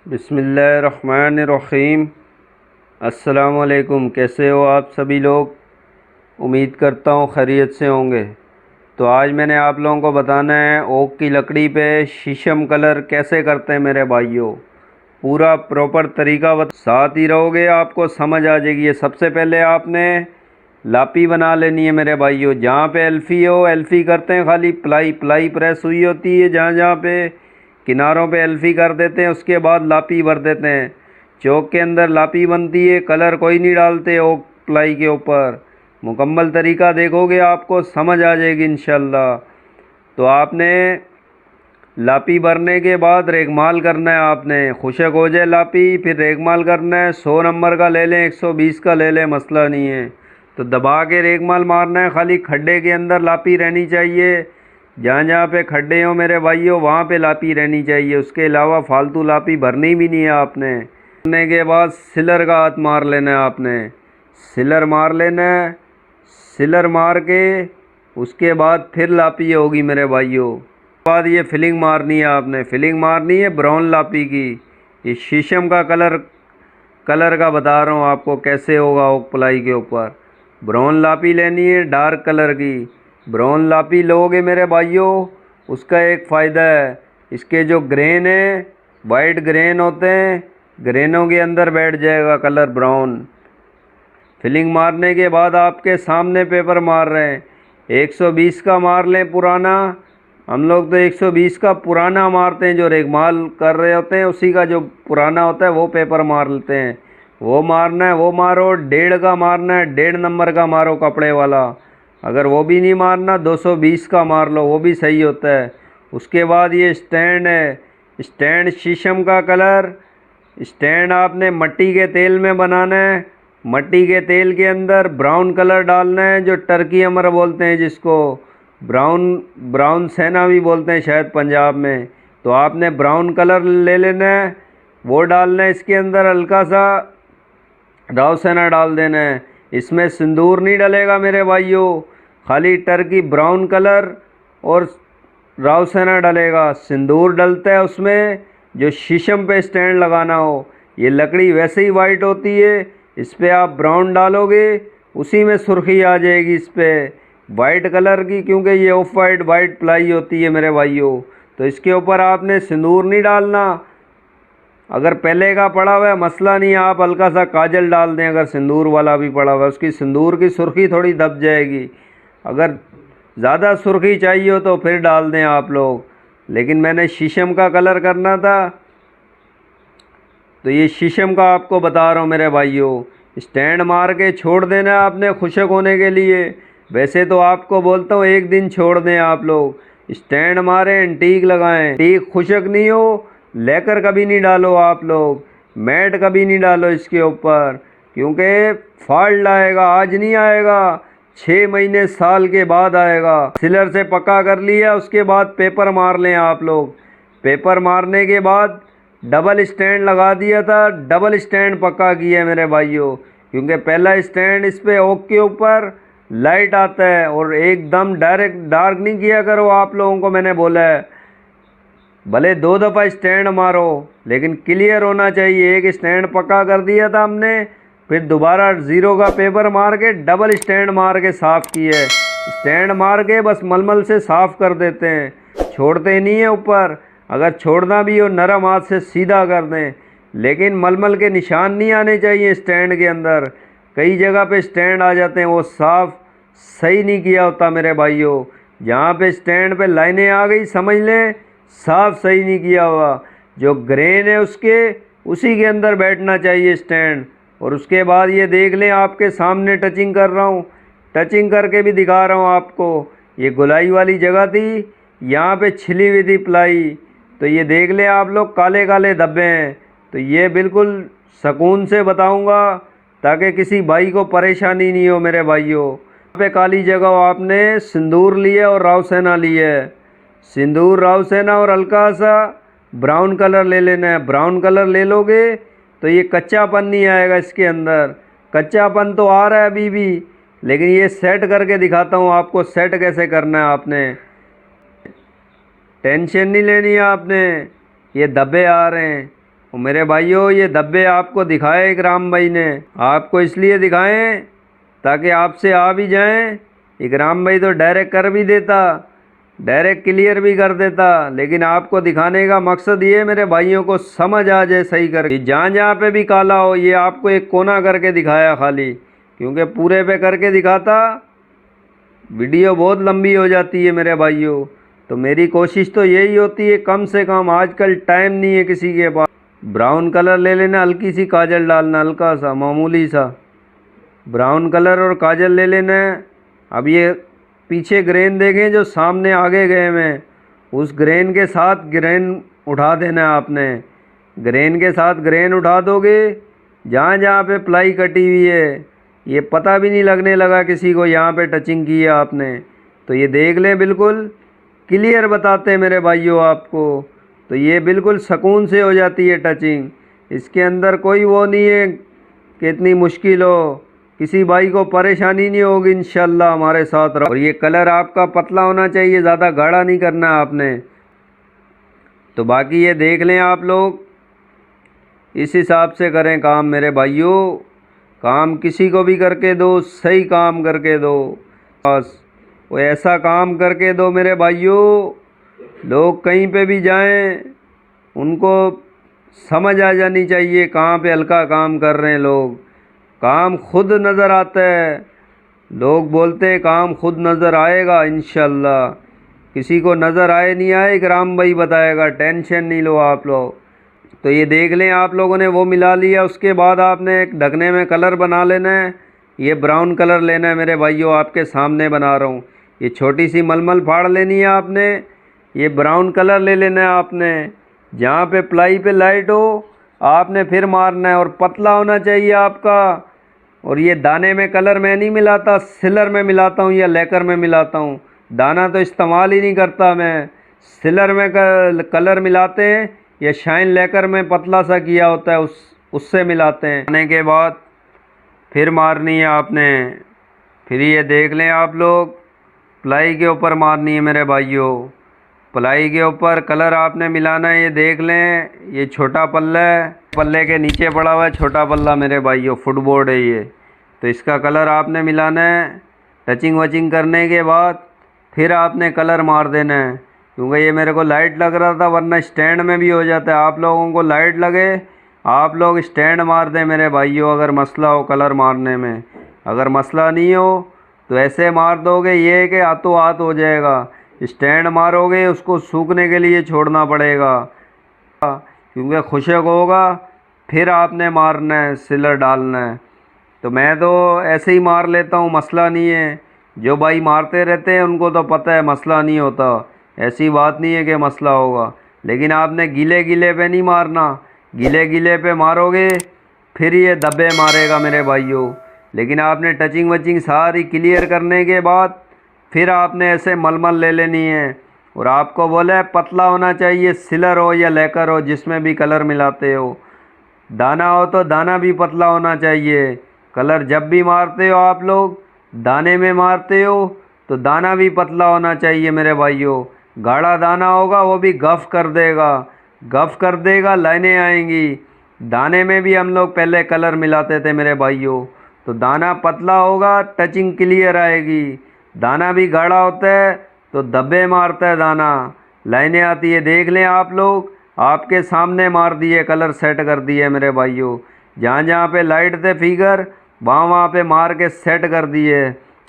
बिस्मिल्लाहिर्रहमानिर्रहीम। अस्सलामुअलैकुम। कैसे हो आप सभी लोग? उम्मीद करता हूँ खैरियत से होंगे। तो आज मैंने आप लोगों को बताना है ओक की लकड़ी पे शीशम कलर कैसे करते हैं मेरे भाइयों। पूरा प्रॉपर तरीका साथ ही रहोगे आपको समझ आ जाएगी। ये सबसे पहले आपने लापी बना लेनी है मेरे भाइयों। जहाँ पे एल्फ़ी हो एल्फ़ी करते हैं, खाली प्लाई प्लाई प्रेस हुई होती है, जहाँ जहाँ पे किनारों पे एल्फ़ी कर देते हैं, उसके बाद लापी भर देते हैं। चौक के अंदर लापी बनती है, कलर कोई नहीं डालते ओक प्लाई के ऊपर। मुकम्मल तरीका देखोगे आपको समझ आ जाएगी इंशाल्लाह। तो आपने लापी भरने के बाद रेगमाल करना है। आपने खुशक हो जाए लापी, फिर रेगमाल करना है। 100 नंबर का ले लें, 120 का ले लें, मसला नहीं है। तो दबा के रेगमाल मारना है। खाली खड्डे के अंदर लापी रहनी चाहिए। जहाँ जहाँ पे खड्डे हो मेरे भाइयों वहाँ पे लापी रहनी चाहिए। उसके अलावा फालतू लापी भरनी भी नहीं है। आपने भरने के बाद सिलर का हाथ मार लेना है। आपने सिलर मार लेना है। सिलर मार के उसके बाद फिर लापी होगी मेरे भाइयों। बाद ये फिलिंग मारनी है। आपने फिलिंग मारनी है ब्राउन लापी की। ये शीशम का कलर का बता रहा हूँ आपको कैसे होगा ओक प्लाई के ऊपर। ब्राउन लापी लेनी है डार्क कलर की। ब्राउन लापी लोगे मेरे भाइयों, उसका एक फ़ायदा है, इसके जो ग्रेन है वाइट ग्रेन होते हैं, ग्रेनों के अंदर बैठ जाएगा कलर ब्राउन। फिलिंग मारने के बाद आपके सामने पेपर मार रहे हैं। 120 का मार लें पुराना। हम लोग तो 120 का पुराना मारते हैं, जो रेगमाल कर रहे होते हैं उसी का जो पुराना होता है वो पेपर मार लेते हैं। वो मारना है वो मारो। 1.5 का मारना है, 1.5 नंबर का मारो कपड़े वाला। अगर वो भी नहीं मारना 220 का मार लो, वो भी सही होता है। उसके बाद ये स्टैंड है, स्टैंड शीशम का कलर। स्टैंड आपने मट्टी के तेल में बनाना है। मट्टी के तेल के अंदर ब्राउन कलर डालना है, जो टर्की अमर बोलते हैं जिसको, ब्राउन ब्राउन सेना भी बोलते हैं शायद पंजाब में। तो आपने ब्राउन कलर ले लेना है, वो डालना है। इसके अंदर हल्का सा राव सेना डाल देना है। इसमें सिंदूर नहीं डलेगा मेरे भाइयों, खाली टर्की ब्राउन कलर और राव सेना डलेगा। सिंदूर डलता है उसमें जो शीशम पे स्टैंड लगाना हो। ये लकड़ी वैसे ही वाइट होती है, इस पर आप ब्राउन डालोगे उसी में सुर्खी आ जाएगी इस पर वाइट कलर की, क्योंकि ये ऑफ वाइट वाइट प्लाई होती है मेरे भाइयों। तो इसके ऊपर आपने सिंदूर नहीं डालना। अगर पहले का पड़ा हुआ है मसला नहीं है, आप हल्का सा काजल डाल दें। अगर सिंदूर वाला भी पड़ा हुआ है, उसकी सिंदूर की सुर्खी थोड़ी दब जाएगी। अगर ज़्यादा सुर्खी चाहिए हो तो फिर डाल दें आप लोग। लेकिन मैंने शीशम का कलर करना था, तो ये शीशम का आपको बता रहा हूँ मेरे भाइयों। स्टैंड मार के छोड़ देना आपने खुशक होने के लिए। वैसे तो आपको बोलता हूँ एक दिन छोड़ दें आप लोग। स्टैंड मारें, एंटीक लगाएं। एंटीक खुशक नहीं हो, लेकर कभी नहीं डालो आप लोग। मैट कभी नहीं डालो इसके ऊपर, क्योंकि फॉल्ट आएगा, आज नहीं आएगा, 6 महीने साल के बाद आएगा। सिलर से पक्का कर लिया, उसके बाद पेपर मार लें आप लोग। पेपर मारने के बाद डबल स्टैंड लगा दिया था, डबल स्टैंड पक्का किया है मेरे भाइयों। क्योंकि पहला स्टैंड इस पे ओक के ऊपर लाइट आता है, और एकदम डायरेक्ट डार्क नहीं किया करो आप लोगों को मैंने बोला है। भले 2 दफ़ा स्टैंड मारो लेकिन क्लियर होना चाहिए। एक स्टैंड पक्का कर दिया था हमने, फिर दोबारा 0 का पेपर मार के डबल स्टैंड मार के साफ़ किया है। स्टैंड मार के बस मलमल से साफ़ कर देते हैं, छोड़ते नहीं है ऊपर। अगर छोड़ना भी हो नरम हाथ से सीधा कर दें, लेकिन मलमल के निशान नहीं आने चाहिए स्टैंड के अंदर। कई जगह पे स्टैंड आ जाते हैं, वो साफ़ सही नहीं किया होता मेरे भाइयों। जहाँ पे स्टैंड पे लाइनें आ गई समझ लें साफ सही नहीं किया हुआ। जो ग्रेन है उसके उसी के अंदर बैठना चाहिए स्टैंड। और उसके बाद ये देख लें, आपके सामने टचिंग कर रहा हूँ, टचिंग करके भी दिखा रहा हूँ आपको। ये गुलाई वाली जगह थी, यहाँ पे छिली हुई थी प्लाई। तो ये देख लें आप लोग, काले काले धब्बे हैं। तो ये बिल्कुल सुकून से बताऊँगा ताकि किसी भाई को परेशानी नहीं हो मेरे भाइयों। यहाँ पे काली जगह आपने सिंदूर लिया और राव सेना लिया है। सिंदूर राव सेना और हल्का सा ब्राउन कलर ले लेना है। ब्राउन कलर ले लोगे तो ये कच्चापन नहीं आएगा इसके अंदर। कच्चापन तो आ रहा है अभी भी, लेकिन ये सेट करके दिखाता हूँ आपको सेट कैसे करना है। आपने टेंशन नहीं लेनी है आपने। ये धब्बे आ रहे हैं, और मेरे भाइयों ये धब्बे आपको दिखाए इकराम भाई ने, आपको इसलिए दिखाएं ताकि आपसे आ भी जाएं। इकराम भाई तो डायरेक्ट कर भी देता, डायरेक्ट क्लियर भी कर देता, लेकिन आपको दिखाने का मकसद ये मेरे भाइयों को समझ आ जाए सही करके। जहाँ जहाँ पे भी काला हो ये आपको एक कोना करके दिखाया खाली, क्योंकि पूरे पे करके दिखाता वीडियो बहुत लंबी हो जाती है मेरे भाइयों। तो मेरी कोशिश तो यही होती है कम से कम, आजकल टाइम नहीं है किसी के पास। ब्राउन कलर ले लेना, हल्की सी काजल डालना, हल्का सा मामूली सा ब्राउन कलर और काजल ले लेना है। अब ये पीछे ग्रेन देखें जो सामने आगे गए में, उस ग्रेन के साथ ग्रेन उठा देना है आपने। ग्रेन के साथ ग्रेन उठा दोगे, जहाँ जहाँ पे प्लाई कटी हुई है ये पता भी नहीं लगने लगा किसी को यहाँ पे टचिंग की है आपने। तो ये देख लें, बिल्कुल क्लियर बताते हैं मेरे भाइयों आपको। तो ये बिल्कुल सुकून से हो जाती है टचिंग, इसके अंदर कोई वो नहीं है कि इतनी मुश्किल हो, किसी भाई को परेशानी नहीं होगी इंशाल्लाह, हमारे साथ रहो। और ये कलर आपका पतला होना चाहिए, ज़्यादा गाढ़ा नहीं करना है आपने। तो बाकी ये देख लें आप लोग, इस हिसाब से करें काम मेरे भाइयों। काम किसी को भी करके दो, सही काम करके दो, बस वो ऐसा काम करके दो मेरे भाइयों, लोग कहीं पे भी जाएं उनको समझ आ जानी चाहिए कहाँ पे हल्का काम कर रहे हैं लोग। काम खुद नज़र आता है, लोग बोलते हैं काम खुद नज़र आएगा इंशाल्लाह। किसी को नज़र आए नहीं आए इकराम भाई बताएगा, टेंशन नहीं लो आप लोग। तो ये देख लें आप लोगों ने वो मिला लिया, उसके बाद आपने एक ढकने में कलर बना लेना है। ये ब्राउन कलर लेना है मेरे भाइयों, आपके सामने बना रहा हूँ। ये छोटी सी मलमल फाड़ लेनी है आपने, ये ब्राउन कलर ले लेना है आपने। जहाँ पे प्लाई पे लाइट हो आपने फिर मारना है, और पतला होना चाहिए आपका। और ये दाने में कलर मैं नहीं मिलाता, सिलर में मिलाता हूँ या लेकर में मिलाता हूँ। दाना तो इस्तेमाल ही नहीं करता मैं, सिलर में कलर मिलाते हैं, या शाइन लेकर में पतला सा किया होता है उससे मिलाते हैं। आने के बाद फिर मारनी है आपने। फिर ये देख लें आप लोग, प्लाई के ऊपर मारनी है मेरे भाइयों, प्लाई के ऊपर कलर आपने मिलाना है। ये देख लें, ये छोटा पल्ला है, पल्ले के नीचे पड़ा हुआ है छोटा पल्ला मेरे भाइयों, फुटबोर्ड है ये। तो इसका कलर आपने मिलाना है। टचिंग वचिंग करने के बाद फिर आपने कलर मार देना है, क्योंकि ये मेरे को लाइट लग रहा था, वरना स्टैंड में भी हो जाता है। आप लोगों को लाइट लगे, आप लोग स्टैंड मार दें मेरे भाइयों, अगर मसला हो कलर मारने में। अगर मसला नहीं हो तो ऐसे मार दोगे, ये है कि हाथों हाथ हो जाएगा। स्टैंड मारोगे उसको सूखने के लिए छोड़ना पड़ेगा, क्योंकि खुशक होगा, फिर आपने मारना है, सिलर डालना है। तो मैं तो ऐसे ही मार लेता हूँ, मसला नहीं है। जो भाई मारते रहते हैं उनको तो पता है मसला नहीं होता, ऐसी बात नहीं है कि मसला होगा। लेकिन आपने गीले गीले पे नहीं मारना, गीले गीले पे मारोगे फिर ये दबे मारेगा मेरे भाइयों। लेकिन आपने टचिंग वचिंग सारी क्लियर करने के बाद फिर आपने ऐसे मलमल ले लेनी है। और आपको बोला है पतला होना चाहिए, सिलर हो या लेकर हो, जिसमें भी कलर मिलाते हो। दाना हो तो दाना भी पतला होना चाहिए। कलर जब भी मारते हो आप लोग, दाने में मारते हो तो दाना भी पतला होना चाहिए मेरे भाइयों। गाढ़ा दाना होगा वो भी गफ कर देगा, गफ कर देगा, लाइनें आएंगी। दाने में भी हम लोग पहले कलर मिलाते थे मेरे भाइयों, तो दाना पतला होगा, टचिंग क्लियर आएगी। दाना भी गाढ़ा होता है तो दब्बे मारता है दाना, लाइनें आती है। देख लें आप लोग, आपके सामने मार दिए, कलर सेट कर दिए मेरे भाइयों। जहाँ जहाँ पे लाइट थे फिगर, वहाँ वहाँ पे मार के सेट कर दिए।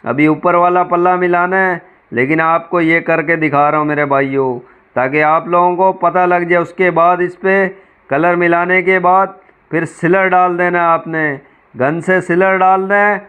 अभी ऊपर वाला पल्ला मिलाना है, लेकिन आपको ये करके दिखा रहा हूँ मेरे भाइयों, ताकि आप लोगों को पता लग जाए। उसके बाद इस पर कलर मिलाने के बाद फिर सिलर डाल देना है आपने, गन से सिलर डालना है।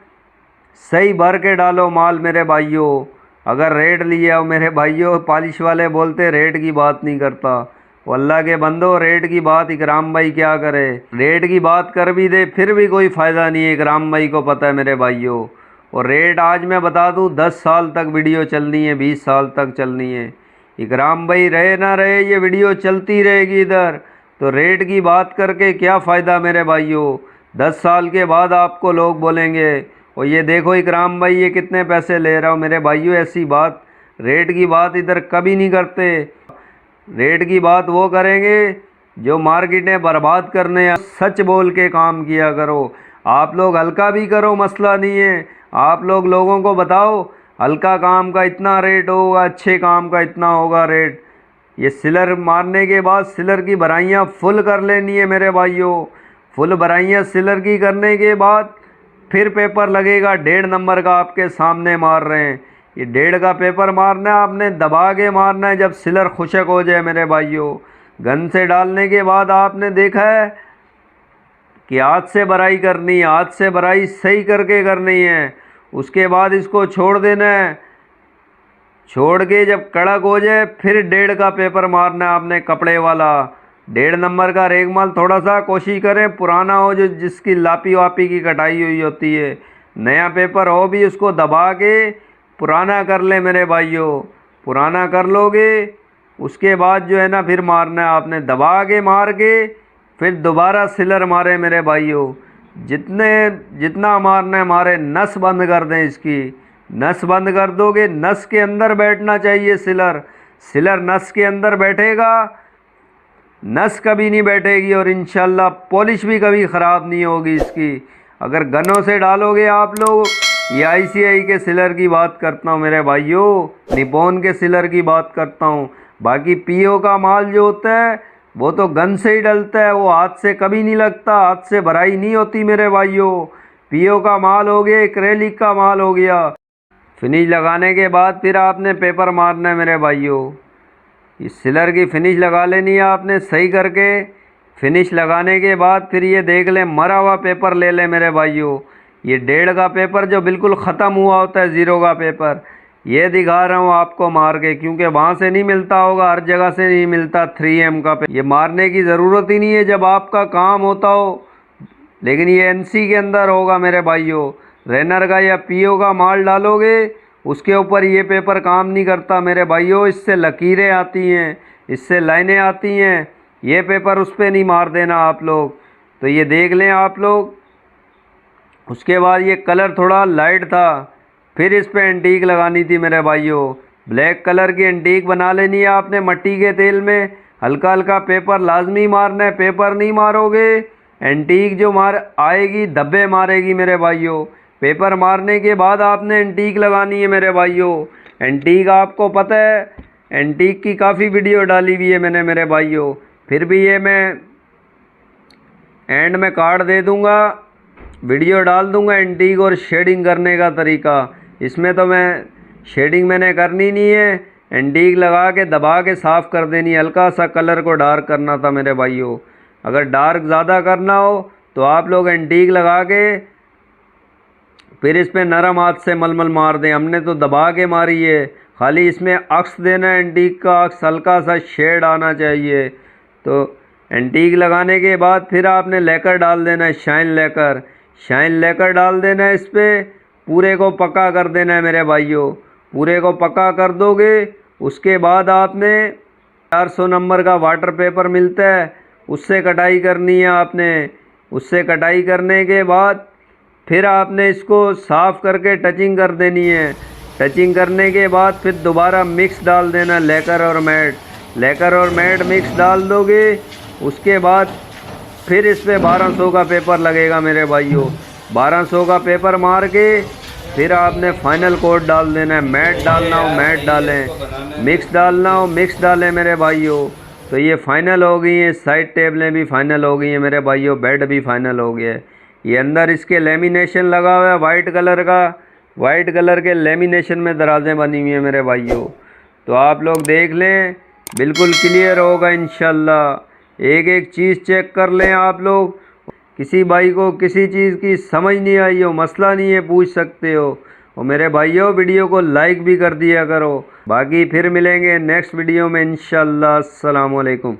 सही भर के डालो माल मेरे भाइयों। अगर रेट लिए हो मेरे भाइयों, पॉलिश वाले बोलते रेट की बात नहीं करता, वो अल्लाह के बंदो रेट की बात इकराम भाई क्या करे। रेट की बात कर भी दे फिर भी कोई फ़ायदा नहीं है, इकराम भाई को पता है मेरे भाइयों। और रेट आज मैं बता दूं, 10 साल तक वीडियो चलनी है, 20 साल तक चलनी है। इकराम भाई रहे ना रहे, ये वीडियो चलती रहेगी इधर। तो रेट की बात करके क्या फ़ायदा मेरे भाइयों। 10 साल के बाद आपको लोग बोलेंगे और ये देखो इकराम भाई ये कितने पैसे ले रहा हो। मेरे भाइयों ऐसी बात, रेट की बात इधर कभी नहीं करते। रेट की बात वो करेंगे जो मार्केटें बर्बाद करने हैं, सच बोल के काम किया करो। आप लोग हल्का भी करो, मसला नहीं है। आप लोगों को बताओ हल्का काम का इतना रेट होगा, अच्छे काम का इतना होगा रेट। ये सिलर मारने के बाद सिलर की भराइयाँ फुल कर लेनी है मेरे भाइयों। फुल भराइयाँ सिलर की करने के बाद फिर पेपर लगेगा 1.5 नंबर का। आपके सामने मार रहे हैं, ये 1.5 का पेपर मारना है, आपने दबा के मारना है जब सिलर खुशक हो जाए मेरे भाइयों। गन से डालने के बाद आपने देखा है कि हाथ से भराई करनी है, हाथ से भराई सही करके करनी है। उसके बाद इसको छोड़ देना है, छोड़ के जब कड़क हो जाए फिर 1.5 का पेपर मारना है आपने, कपड़े वाला 1.5 नंबर का रेगमाल। थोड़ा सा कोशिश करें पुराना हो, जो जिसकी लापी वापी की कटाई हुई होती है। नया पेपर हो भी उसको दबा के पुराना कर ले मेरे भाइयों। पुराना कर लोगे उसके बाद जो है ना फिर मारना है आपने, दबा के मार के फिर दोबारा सिलर मारे मेरे भाइयों। जितना मारना है मारे, नस बंद कर दें इसकी। नस बंद कर दोगे, नस के अंदर बैठना चाहिए सिलर। सिलर नस के अंदर बैठेगा, नस कभी नहीं बैठेगी और इंशाल्लाह पॉलिश भी कभी ख़राब नहीं होगी इसकी। अगर गनों से डालोगे आप लोग, ये ICI के सिलर की बात करता हूँ मेरे भाइयों, निपॉन के सिलर की बात करता हूँ। बाकी PO का माल जो होता है वो तो गन से ही डलता है, वो हाथ से कभी नहीं लगता, हाथ से भराई नहीं होती मेरे भाइयों। PO का माल हो गया, एक्रेलिक का माल हो गया। फिनिश लगाने के बाद फिर आपने पेपर मारना है मेरे भाइयों। इस सिलर की फिनिश लगा लेनी है आपने सही करके। फिनिश लगाने के बाद फिर ये देख लें, मरा हुआ पेपर ले लें मेरे भाइयों। ये 1.5 का पेपर जो बिल्कुल ख़त्म हुआ होता है, 0 का पेपर, ये दिखा रहा हूँ आपको मार के, क्योंकि वहाँ से नहीं मिलता होगा, हर जगह से नहीं मिलता 3M का पेपर। ये मारने की ज़रूरत ही नहीं है जब आपका काम होता हो, लेकिन ये NC के अंदर होगा मेरे भाइयों। रेनर का या PO का माल डालोगे उसके ऊपर ये पेपर काम नहीं करता मेरे भाइयों। इससे लकीरें आती हैं, इससे लाइनें आती हैं, ये पेपर उस पर नहीं मार देना आप लोग। तो ये देख लें आप लोग। उसके बाद ये कलर थोड़ा लाइट था, फिर इस पर एंटीक लगानी थी मेरे भाइयों। ब्लैक कलर की एंटीक बना लेनी है आपने मट्टी के तेल में। हल्का हल्का पेपर लाजमी मारना है, पेपर नहीं मारोगे एंटीक जो मार आएगी धब्बे मारेगी मेरे भाइयों। पेपर मारने के बाद आपने एंटीक लगानी है मेरे भाइयों। एंटीक आपको पता है, एंटीक की काफ़ी वीडियो डाली हुई है मैंने मेरे भाइयों। फिर भी ये मैं एंड में कार्ड दे दूंगा, वीडियो डाल दूंगा एंटीक और शेडिंग करने का तरीका। इसमें तो मैं शेडिंग मैंने करनी नहीं है, एंटीक लगा के दबा के साफ़ कर देनी है। हल्का सा कलर को डार्क करना था मेरे भाइयों। अगर डार्क ज़्यादा करना हो तो आप लोग एंटीक लगा के फिर इस पर नरम हाथ से मलमल मार दें। हमने तो दबा के मारी है, खाली इसमें अक्स देना है, एंटीक का अक्स, हल्का सा शेड आना चाहिए। तो एंटीक लगाने के बाद फिर आपने लेकर डाल देना है, शाइन लेकर डाल देना है। इस पर पूरे को पक्का कर देना है मेरे भाइयों। पूरे को पक्का कर दोगे उसके बाद आपने 400 नंबर का वाटर पेपर मिलता है, उससे कटाई करनी है आपने। उससे कटाई करने के बाद फिर आपने इसको साफ़ करके टचिंग कर देनी है। टचिंग करने के बाद फिर दोबारा मिक्स डाल देना, लेकर और मैट मिक्स डाल दोगे। उसके बाद फिर इस पर 1200 का पेपर लगेगा मेरे भाइयों। 1200 का पेपर मार के फिर आपने फाइनल कोट डाल देना है। मैट डालना हो मैट डालें, मिक्स डालना हो मिक्स डालें मेरे भाइयों। तो ये फाइनल हो गई हैं, साइड टेबलें भी फाइनल हो गई हैं मेरे भाइयों, बेड भी फाइनल हो गया है। ये अंदर इसके लेमिनेशन लगा हुआ है वाइट कलर का, वाइट कलर के लेमिनेशन में दराज़ें बनी हुई हैं मेरे भाइयों। तो आप लोग देख लें, बिल्कुल क्लियर होगा इंशाल्लाह। एक एक चीज़ चेक कर लें आप लोग। किसी भाई को किसी चीज़ की समझ नहीं आई हो, मसला नहीं है, पूछ सकते हो। और मेरे भाइयों वीडियो को लाइक भी कर दिया करो। बाकी फिर मिलेंगे नेक्स्ट वीडियो में इंशाल्लाह। अस्सलाम वालेकुम।